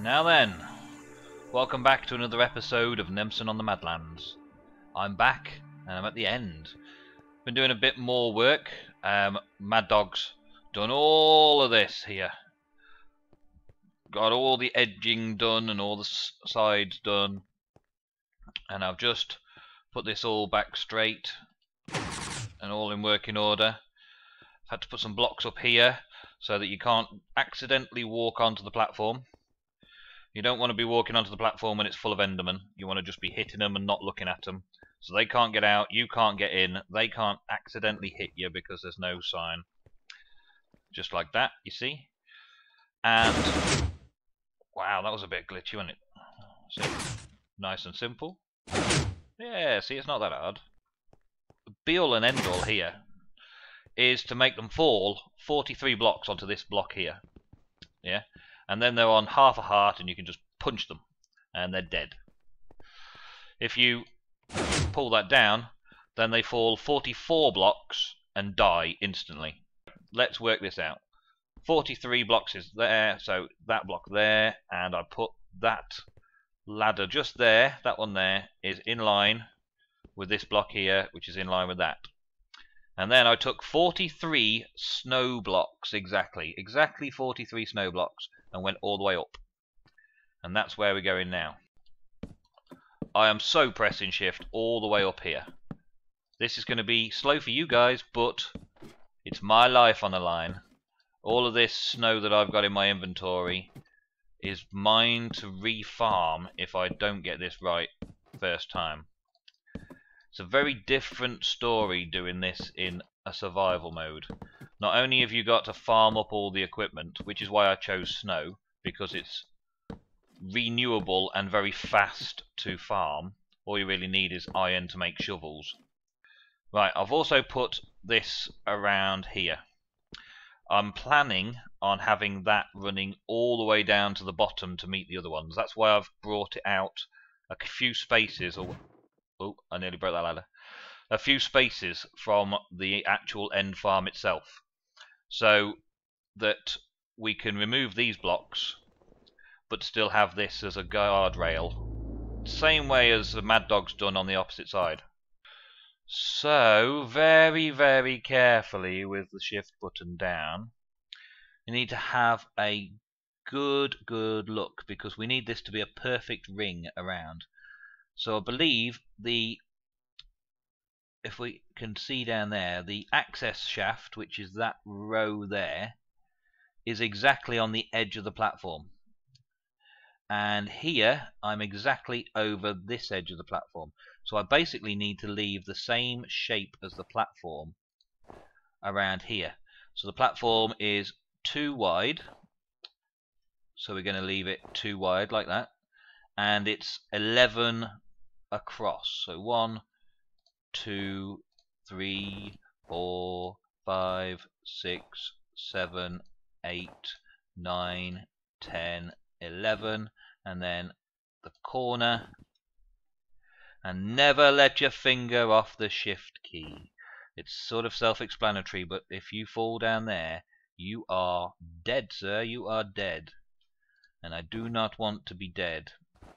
Now then, welcome back to another episode of Nemson on the Madlands. I'm back, and I'm at the end. Been doing a bit more work. Mad Dog's done all of this here. Got all the edging done and all the sides done. And I've just put this all back straight and all in working order. I've had to put some blocks up here so that you can't accidentally walk onto the platform. You don't want to be walking onto the platform when it's full of Endermen. You want to just be hitting them and not looking at them. So they can't get out, you can't get in, they can't accidentally hit you because there's no sign. Just like that, you see? And, wow, that was a bit glitchy, wasn't it? See? Nice and simple. Yeah, see, it's not that hard. The be-all and end-all here is to make them fall 43 blocks onto this block here. Yeah? And then they're on half a heart and you can just punch them and they're dead. If you pull that down, then they fall 44 blocks and die instantly. Let's work this out. 43 blocks is there, so that block there, and I put that ladder just there, that one there, is in line with this block here, which is in line with that. And then I took 43 snow blocks, exactly 43 snow blocks, and went all the way up. And that's where we're going now. I am so pressing shift all the way up here. This is going to be slow for you guys, but it's my life on the line. All of this snow that I've got in my inventory is mine to re-farm if I don't get this right first time. It's a very different story doing this in a survival mode. Not only have you got to farm up all the equipment, which is why I chose snow, because it's renewable and very fast to farm. All you really need is iron to make shovels. Right, I've also put this around here. I'm planning on having that running all the way down to the bottom to meet the other ones. That's why I've brought it out a few spaces. Oh, I nearly broke that ladder. A few spaces from the actual end farm itself, so that we can remove these blocks but still have this as a guardrail, same way as the Mad Dog's done on the opposite side. So very, very carefully with the shift button down, you need to have a good look, because we need this to be a perfect ring around. So I believe if we can see down there, the access shaft, which is that row there, is exactly on the edge of the platform. And here, I'm exactly over this edge of the platform. So I basically need to leave the same shape as the platform around here. So the platform is 2 wide. So we're going to leave it 2 wide like that. And it's 11 across. So 1, 2, 3, 4, 5, 6, 7, 8, 9, 10, 11, and then the corner. And never let your finger off the shift key. It's sort of self-explanatory, but if you fall down there, you are dead, sir. You are dead. And I do not want to be dead.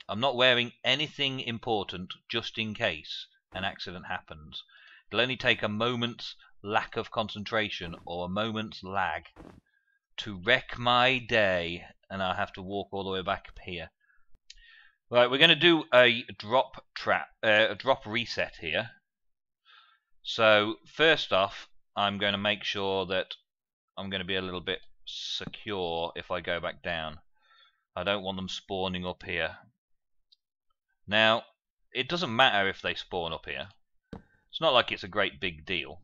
I'm not wearing anything important just in case an accident happens. It'll only take a moment's lack of concentration or a moment's lag to wreck my day, and I'll have to walk all the way back up here. Right, we're going to do a drop reset here. So first off, I'm going to make sure that I'm going to be a little bit secure if I go back down. I don't want them spawning up here. Now, it doesn't matter if they spawn up here. It's not like it's a great big deal,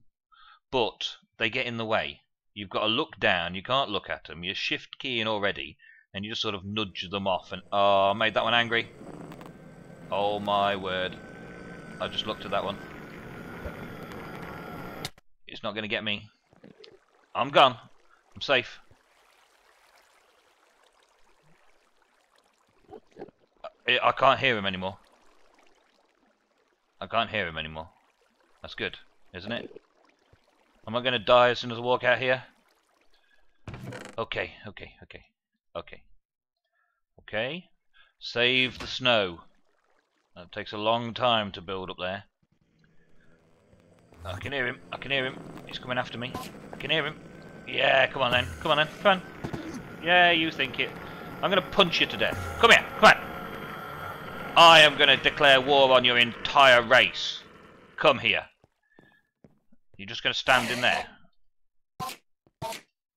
but they get in the way. You've got to look down, you can't look at them, you're shift keying already, and you just sort of nudge them off, and oh, I made that one angry. Oh my word. I just looked at that one. It's not going to get me. I'm gone. I'm safe. I can't hear him anymore. I can't hear him anymore. That's good, isn't it? Am I going to die as soon as I walk out here? Okay. Okay. Save the snow. That takes a long time to build up there. I can hear him. I can hear him. He's coming after me. I can hear him. Yeah, come on then. Come on then. Come on. Yeah, you think it. I'm going to punch you to death. Come here. Come on. I am going to declare war on your entire race. Come here. You're just going to stand in there.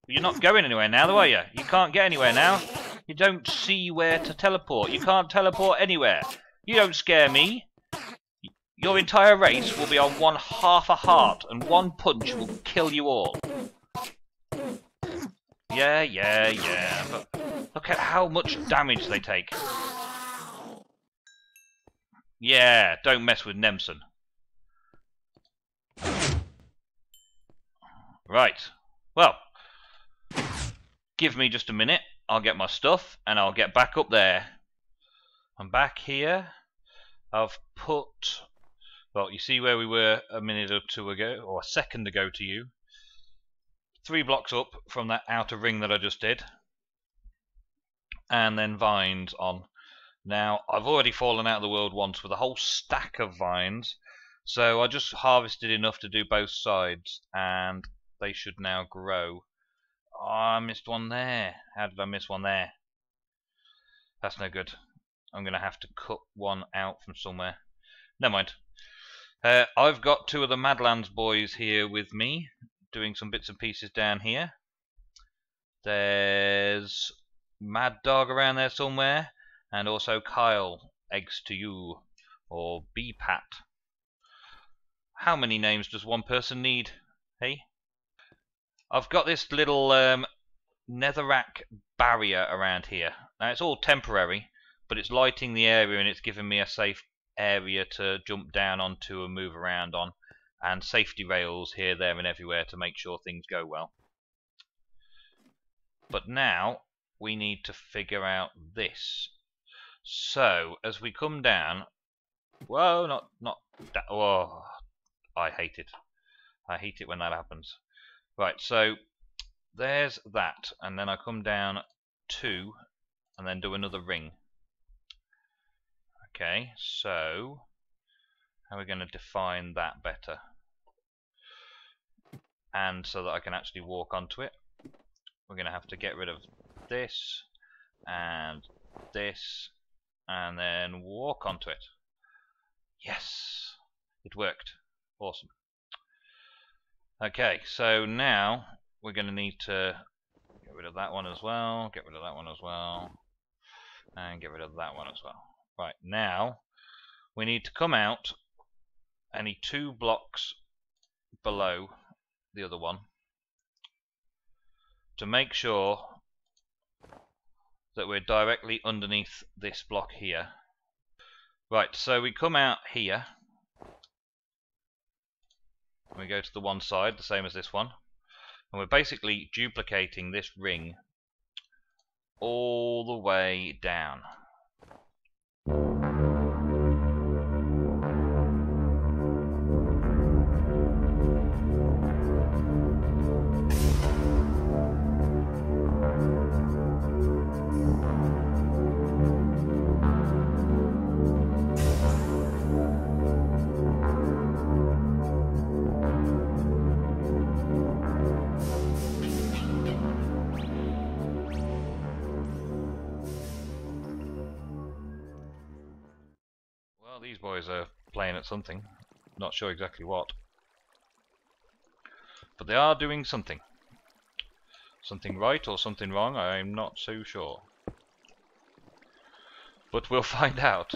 You're not going anywhere now, though, are you? You can't get anywhere now. You don't see where to teleport. You can't teleport anywhere. You don't scare me. Your entire race will be on one half a heart, and one punch will kill you all. Yeah. But look at how much damage they take. Yeah, don't mess with Nemson. Right. Well, give me just a minute. I'll get my stuff, and I'll get back up there. I'm back here. I've put... Well, you see where we were a minute or two ago, or a second ago to you. 3 blocks up from that outer ring that I just did. And then vines on. Now, I've already fallen out of the world once with a whole stack of vines. So I just harvested enough to do both sides. And they should now grow. Oh, I missed one there. How did I miss one there? That's no good. I'm going to have to cut one out from somewhere. Never mind. I've got 2 of the Madlands boys here with me, doing some bits and pieces down here. There's Mad Dog around there somewhere, and also Kyle, eggs to you, or B-Pat. How many names does one person need, hey? I've got this little netherrack barrier around here. Now it's all temporary, but it's lighting the area and it's giving me a safe area to jump down onto and move around on, and safety rails here, there and everywhere to make sure things go well. But now we need to figure out this. So as we come down, whoa, not that. Oh, I hate it. I hate it when that happens. Right, so there's that, and then I come down 2 and then do another ring. Okay, so how are we going to define that better? And so that I can actually walk onto it, we're going to have to get rid of this and this and then walk onto it. Yes, it worked. Awesome. Okay, so now we're going to need to get rid of that one as well, get rid of that one as well, and get rid of that one as well. Right, now we need to come out any 2 blocks below the other one to make sure that we're directly underneath this block here. Right, so we come out here, we go to the one side, the same as this one, and we're basically duplicating this ring all the way down. These boys are playing at something, not sure exactly what, but they are doing something. Something right or something wrong, I'm not so sure, but we'll find out.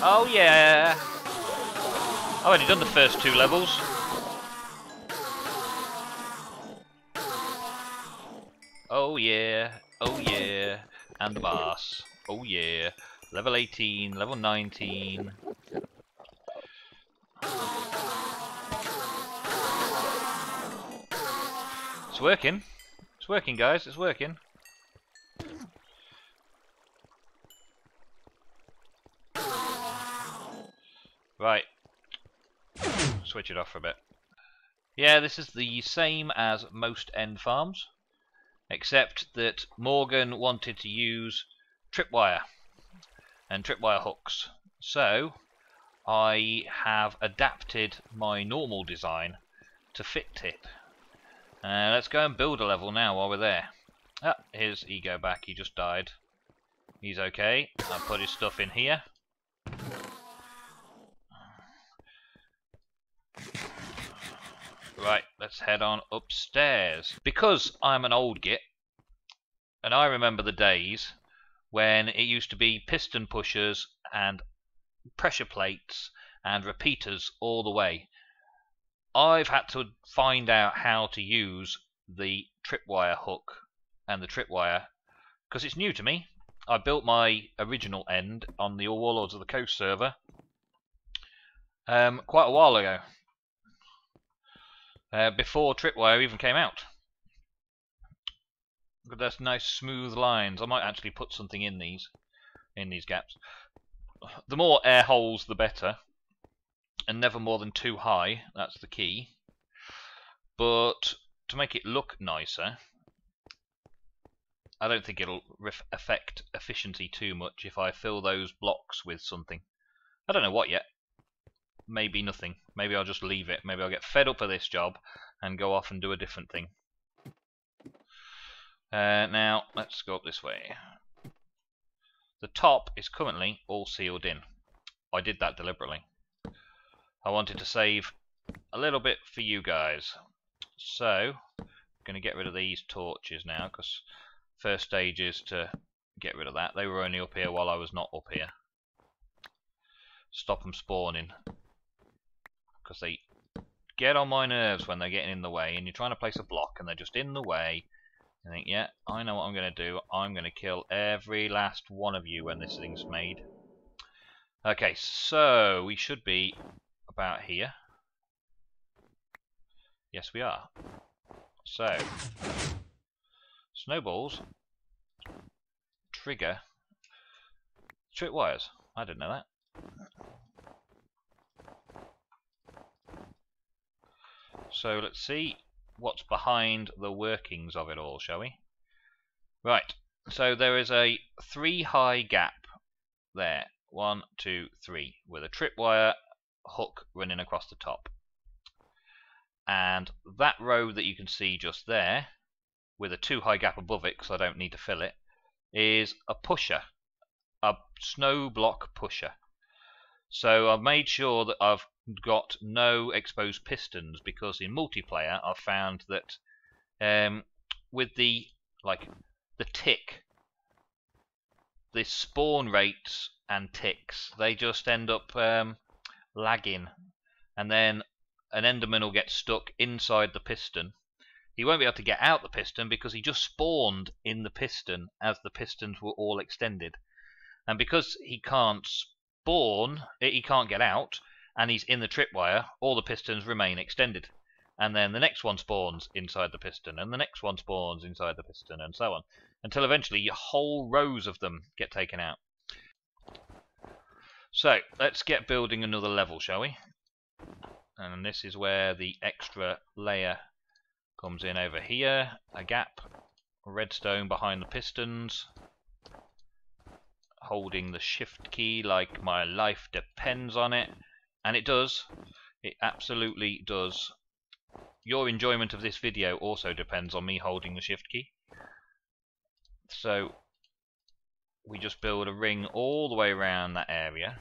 Oh yeah! I've already done the first 2 levels. Oh yeah, oh yeah, and the boss. Oh yeah, level 18, level 19. It's working. It's working, guys. It's working. Right. Switch it off for a bit. Yeah, this is the same as most end farms, except that Morgan wanted to use tripwire and tripwire hooks. So I have adapted my normal design to fit it. Let's go and build a level now while we're there. Ah, here's Ego back. He just died. He's okay. I'll put his stuff in here. Right, let's head on upstairs. Because I'm an old git, and I remember the days when it used to be piston pushers and pressure plates and repeaters all the way. I've had to find out how to use the tripwire hook and the tripwire because it's new to me. I built my original end on the Warlords of the Coast server quite a while ago. Before tripwire even came out. Look at those nice smooth lines. I might actually put something in these gaps. The more air holes the better, and never more than 2 high. That's the key. But to make it look nicer, I don't think it'll affect efficiency too much if I fill those blocks with something. I don't know what yet. Maybe nothing. Maybe I'll just leave it. Maybe I'll get fed up of this job and go off and do a different thing. Now, let's go up this way. The top is currently all sealed in. I did that deliberately. I wanted to save a little bit for you guys. So, I'm going to get rid of these torches now, because first stage is to get rid of that. They were only up here while I was not up here. Stop them spawning. Because they get on my nerves when they're getting in the way, and you're trying to place a block and they're just in the way. I think, yeah, I know what I'm going to do. I'm going to kill every last one of you when this thing's made. Okay, so we should be about here. Yes, we are. So, snowballs trigger tripwires. I didn't know that. So let's see what's behind the workings of it all, shall we? Right, so there is a 3 high gap there. 1, 2, 3, with a tripwire hook running across the top. And that row that you can see just there, with a 2 high gap above it, because I don't need to fill it, is a pusher. A snow block pusher. So I've made sure that I've got no exposed pistons, because in multiplayer I've found that with the tick, the spawn rates and ticks, they just end up lagging, and then an enderman will get stuck inside the piston. He won't be able to get out the piston because he just spawned in the piston as the pistons were all extended. And because he can't spawn, he can't get out, and he's in the tripwire, all the pistons remain extended. And then the next one spawns inside the piston, and the next one spawns inside the piston, and so on. Until eventually your whole rows of them get taken out. So, let's get building another level, shall we? And this is where the extra layer comes in over here. A gap, redstone behind the pistons. Holding the shift key like my life depends on it. And it does. It absolutely does. Your enjoyment of this video also depends on me holding the shift key. So we just build a ring all the way around that area.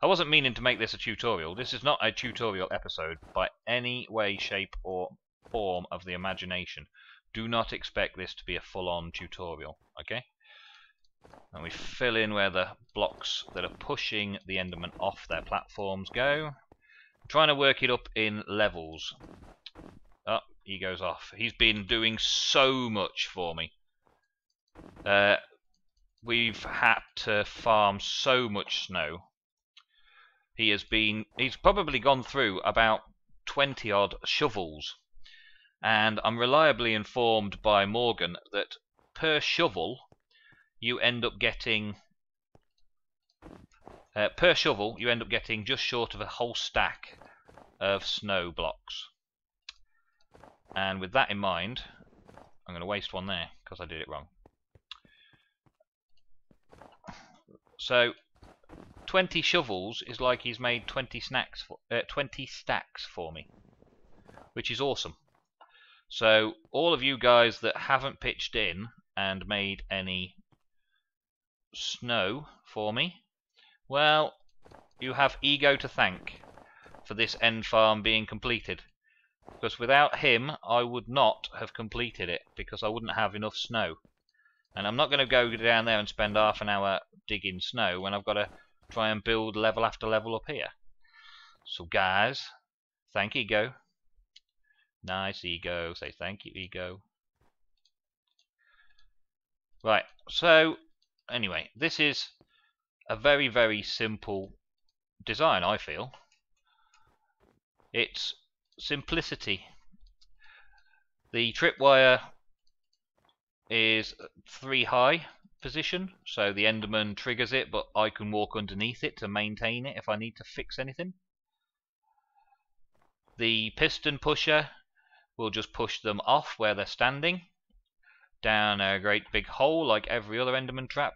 I wasn't meaning to make this a tutorial. This is not a tutorial episode by any way, shape or form of the imagination. Do not expect this to be a full-on tutorial, okay? And we fill in where the blocks that are pushing the Enderman off their platforms go. I'm trying to work it up in levels. Oh, he goes off. He's been doing so much for me. We've had to farm so much snow. He's probably gone through about 20 odd shovels. And I'm reliably informed by Morgan that per shovel you end up getting just short of a whole stack of snow blocks. And with that in mind, I'm going to waste one there because I did it wrong. So 20 shovels is like he's made 20 stacks for me, which is awesome. So all of you guys that haven't pitched in and made any snow for me, well, you have Ego to thank for this end farm being completed. Because without him, I would not have completed it, because I wouldn't have enough snow. And I'm not going to go down there and spend half an hour digging snow when I've got to try and build level after level up here. So guys, thank Ego. Nice, Ego. Say thank you, Ego. Right, so anyway, this is a very, very simple design, I feel. It's simplicity. The tripwire is 3 high position, so the Enderman triggers it, but I can walk underneath it to maintain it if I need to fix anything. The piston pusher will just push them off where they're standing, down a great big hole like every other Enderman trap.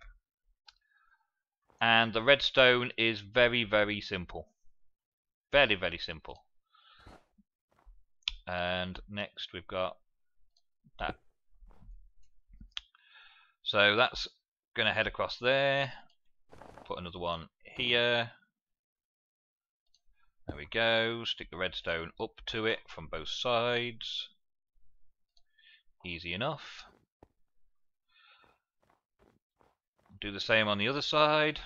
And the redstone is very, very simple. Very, very simple. And next we've got that. So that's going to head across there. Put another one here. There we go. Stick the redstone up to it from both sides. Easy enough. Do the same on the other side.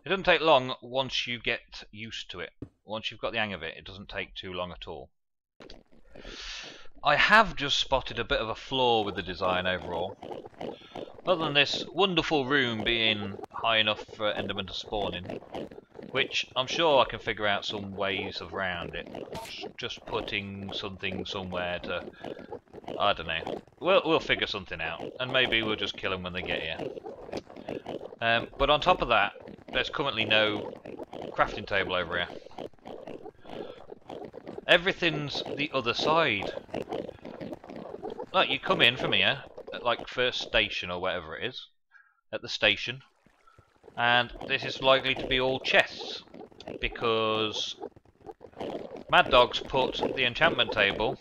It doesn't take long once you get used to it. Once you've got the hang of it, it doesn't take too long at all. I have just spotted a bit of a flaw with the design overall. Other than this wonderful room being high enough for Enderman to spawn in, which I'm sure I can figure out some ways around it. Just putting something somewhere to, I don't know. We'll figure something out, and maybe we'll just kill them when they get here. But on top of that, there's currently no crafting table over here. Everything's the other side. Like, you come in from here, at like first station or whatever it is, at the station, and this is likely to be all chests, because Mad Dog's put the enchantment table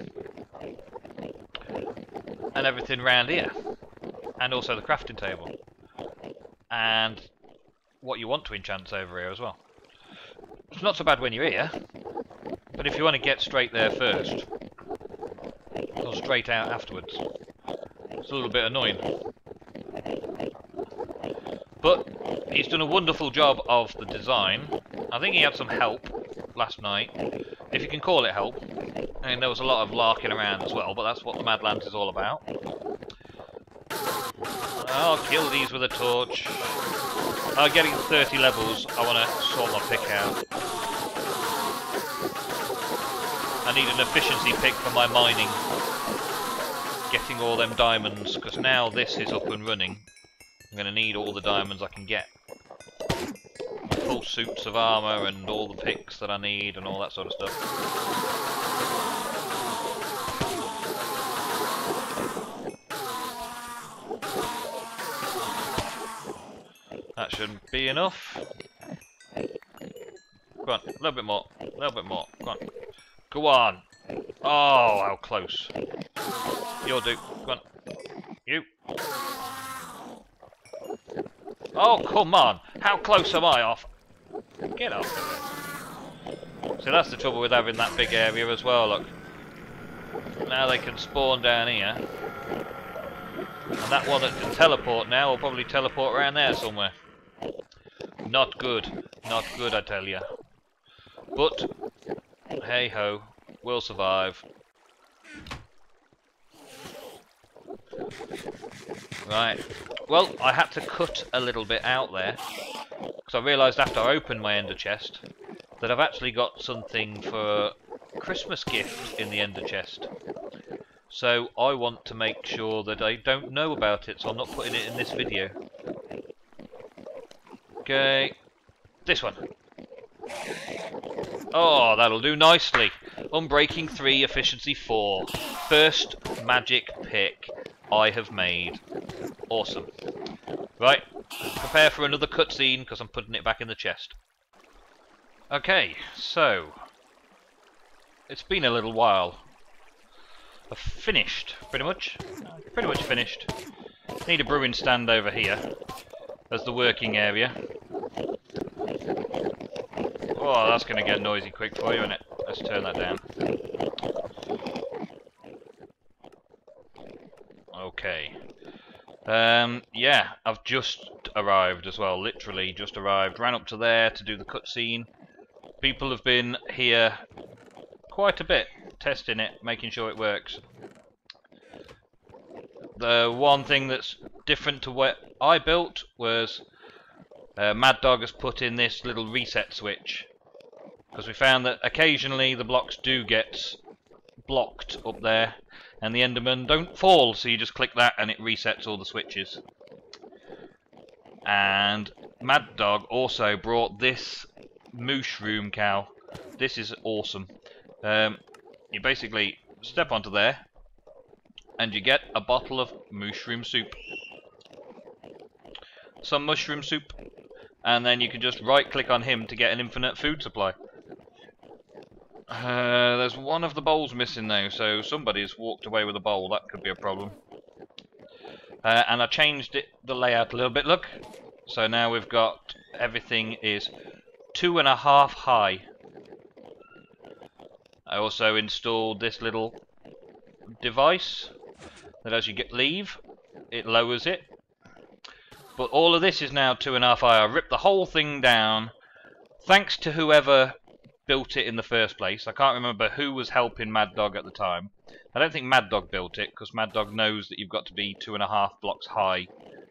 and everything round here, and also the crafting table, and what you want to enchant's over here as well. It's not so bad when you're here, but if you want to get straight there first, or straight out afterwards, it's a little bit annoying. But he's done a wonderful job of the design. I think he had some help last night, if you can call it help. I mean, there was a lot of larking around as well, but that's what the Madlands is all about. I'll kill these with a torch. Getting 30 levels, I want to sort my pick out. I need an efficiency pick for my mining. Getting all them diamonds, because now this is up and running. I'm going to need all the diamonds I can get. Full suits of armour and all the picks that I need and all that sort of stuff. That shouldn't be enough. Go on, a little bit more, a little bit more. Go on. Go on. Oh, how close. You'll do. Go on. You. Oh, come on. How close am I off? Get off of it. So that's the trouble with having that big area as well, look. Now they can spawn down here. And that one that can teleport now will probably teleport around there somewhere. Not good. Not good, I tell you. But, hey ho, we'll survive. Right. Well, I had to cut a little bit out there. Because I realised after I opened my ender chest that I've actually got something for a Christmas gift in the ender chest. So I want to make sure that I don't know about it, so I'm not putting it in this video. Okay, this one. Oh, that'll do nicely. Unbreaking 3, efficiency 4. First magic pick I have made. Awesome. Right, prepare for another cutscene because I'm putting it back in the chest. Okay, so it's been a little while. I've finished, pretty much. Pretty much finished. Need a brewing stand over here as the working area. Oh, that's going to get noisy quick for you, isn't it? Let's turn that down. Okay. Yeah, I've just arrived as well. Literally just arrived. Ran up to there to do the cutscene. People have been here quite a bit, testing it, making sure it works. The one thing that's different to what I built was Mad Dog has put in this little reset switch. Because we found that occasionally the blocks do get blocked up there and the Endermen don't fall, so you just click that and it resets all the switches. And Mad Dog also brought this mushroom cow. This is awesome. You basically step onto there and you get a bottle of mushroom soup. Some mushroom soup, and then you can just right click on him to get an infinite food supply. There's one of the bowls missing now, so somebody's walked away with a bowl. That could be a problem. And I changed the layout a little bit, look. So now we've got, everything is 2.5 high. I also installed this little device that as you leave, it lowers it. But all of this is now 2.5 high. I ripped the whole thing down, thanks to whoever built it in the first place. I can't remember who was helping Mad Dog at the time. I don't think Mad Dog built it, because Mad Dog knows that you've got to be 2.5 blocks high.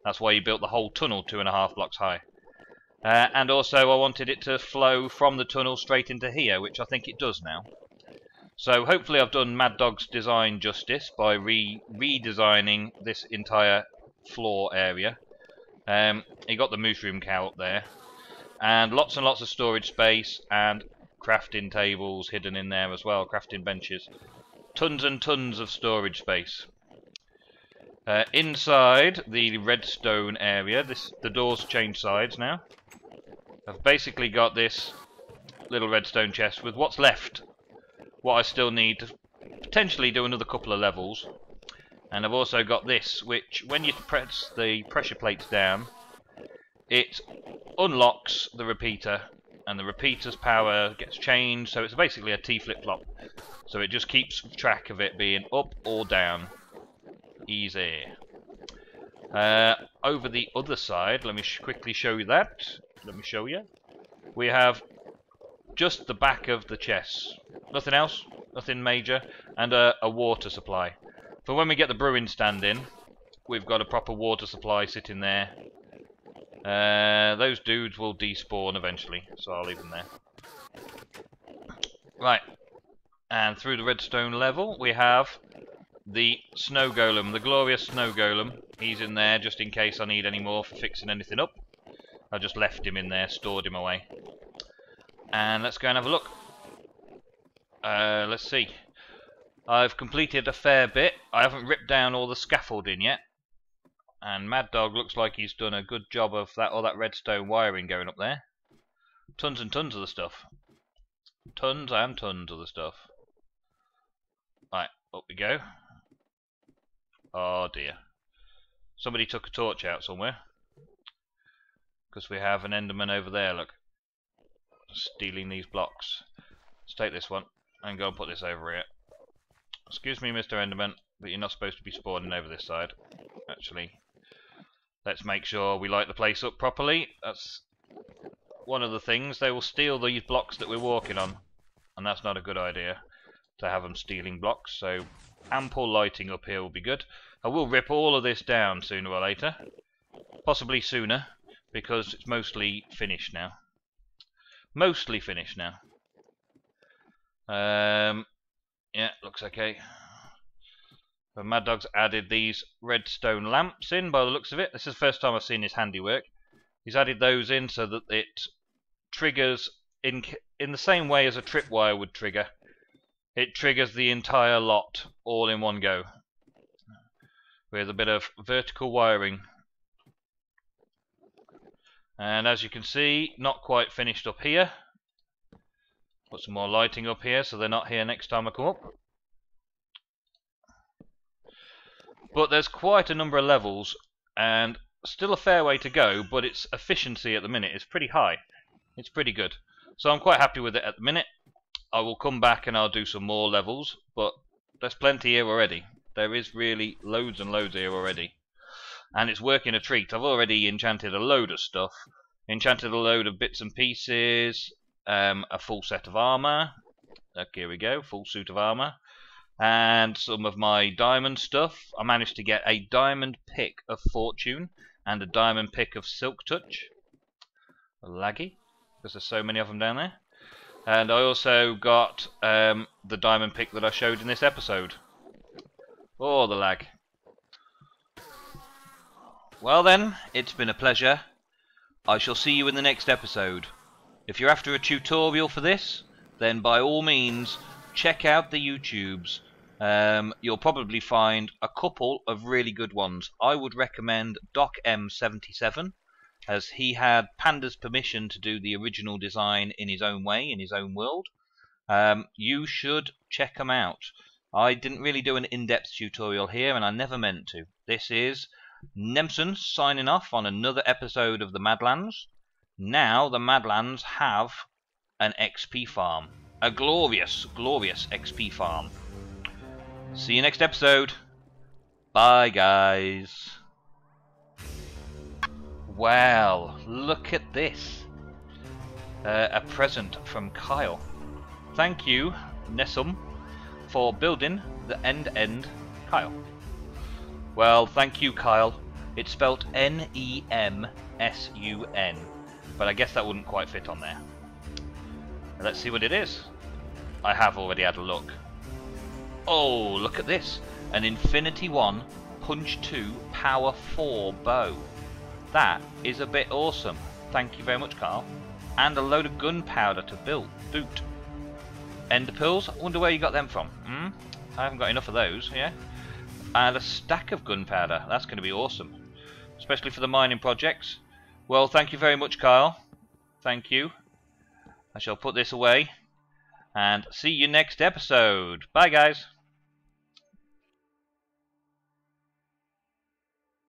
That's why he built the whole tunnel 2.5 blocks high. And also I wanted it to flow from the tunnel straight into here, which I think it does now. So hopefully I've done Mad Dog's design justice by redesigning this entire floor area. He got the mushroom cow up there, and lots of storage space, and crafting tables hidden in there as well, crafting benches. Tons and tons of storage space. Inside the redstone area, the doors change sides now. I've basically got this little redstone chest with what's left. What I still need to potentially do another couple of levels. And I've also got this, which when you press the pressure plates down, it unlocks the repeater, and the repeater's power gets changed, so it's basically a T flip-flop. So it just keeps track of it being up or down. Easy. Over the other side, let me quickly show you that. Let me show you. We have just the back of the chest. Nothing else, nothing major, and a water supply. For when we get the brewing stand in, we've got a proper water supply sitting there. Those dudes will despawn eventually, so I'll leave them there. Right, and through the redstone level we have the snow golem, the glorious snow golem. He's in there just in case I need any more for fixing anything up. I just left him in there, stored him away. And let's go and have a look. Let's see. I've completed a fair bit. I haven't ripped down all the scaffolding yet. And Mad Dog looks like he's done a good job of that, all that redstone wiring going up there. Tons and tons of the stuff. Tons and tons of the stuff. Right, up we go. Oh dear. Somebody took a torch out somewhere. Because we have an Enderman over there, look. Stealing these blocks. Let's take this one and go and put this over here. Excuse me, Mr. Enderman, but you're not supposed to be spawning over this side. Actually, let's make sure we light the place up properly. That's one of the things. They will steal these blocks that we're walking on, and that's not a good idea to have them stealing blocks. So ample lighting up here will be good. I will rip all of this down sooner or later, possibly sooner, because it's mostly finished now. Mostly finished now. Yeah, looks okay. But Mad Dog's added these redstone lamps in by the looks of it. This is the first time I've seen his handiwork. He's added those in so that it triggers in the same way as a tripwire would trigger. It triggers the entire lot all in one go, with a bit of vertical wiring. And as you can see, not quite finished up here. Put some more lighting up here so they're not here next time I come up. But there's quite a number of levels and still a fair way to go, but its efficiency at the minute is pretty high. It's pretty good. So I'm quite happy with it at the minute. I will come back and I'll do some more levels, but there's plenty here already. There is really loads and loads here already. And it's working a treat. I've already enchanted a load of stuff. Enchanted a load of bits and pieces, a full set of armor. Here we go, full suit of armor. And some of my diamond stuff. I managed to get a diamond pick of fortune and a diamond pick of silk touch. Laggy, because there's so many of them down there. And I also got the diamond pick that I showed in this episode. Oh, the lag. Well then, it's been a pleasure. I shall see you in the next episode. If you're after a tutorial for this, then by all means, check out the YouTubes. You'll probably find a couple of really good ones. I would recommend Doc M77, as he had Panda's permission to do the original design in his own way, in his own world. You should check them out. I didn't really do an in-depth tutorial here, and I never meant to. This is Nemson signing off on another episode of the Madlands. Now the Madlands have an XP farm. A glorious, glorious XP farm. See you next episode. Bye, guys. Well, look at this. A present from Kyle. Thank you, Nessum, for building the end-end Kyle. Well, thank you, Kyle. It's spelt Nemsun, but I guess that wouldn't quite fit on there. Let's see what it is. I have already had a look. Oh, look at this. An Infinity 1, Punch 2, Power 4 bow. That is a bit awesome. Thank you very much, Carl. And a load of gunpowder to boot. Ender pearls? I wonder where you got them from. I haven't got enough of those, yeah? And a stack of gunpowder. That's going to be awesome. Especially for the mining projects. Well, thank you very much, Kyle. Thank you. I shall put this away. And see you next episode. Bye, guys.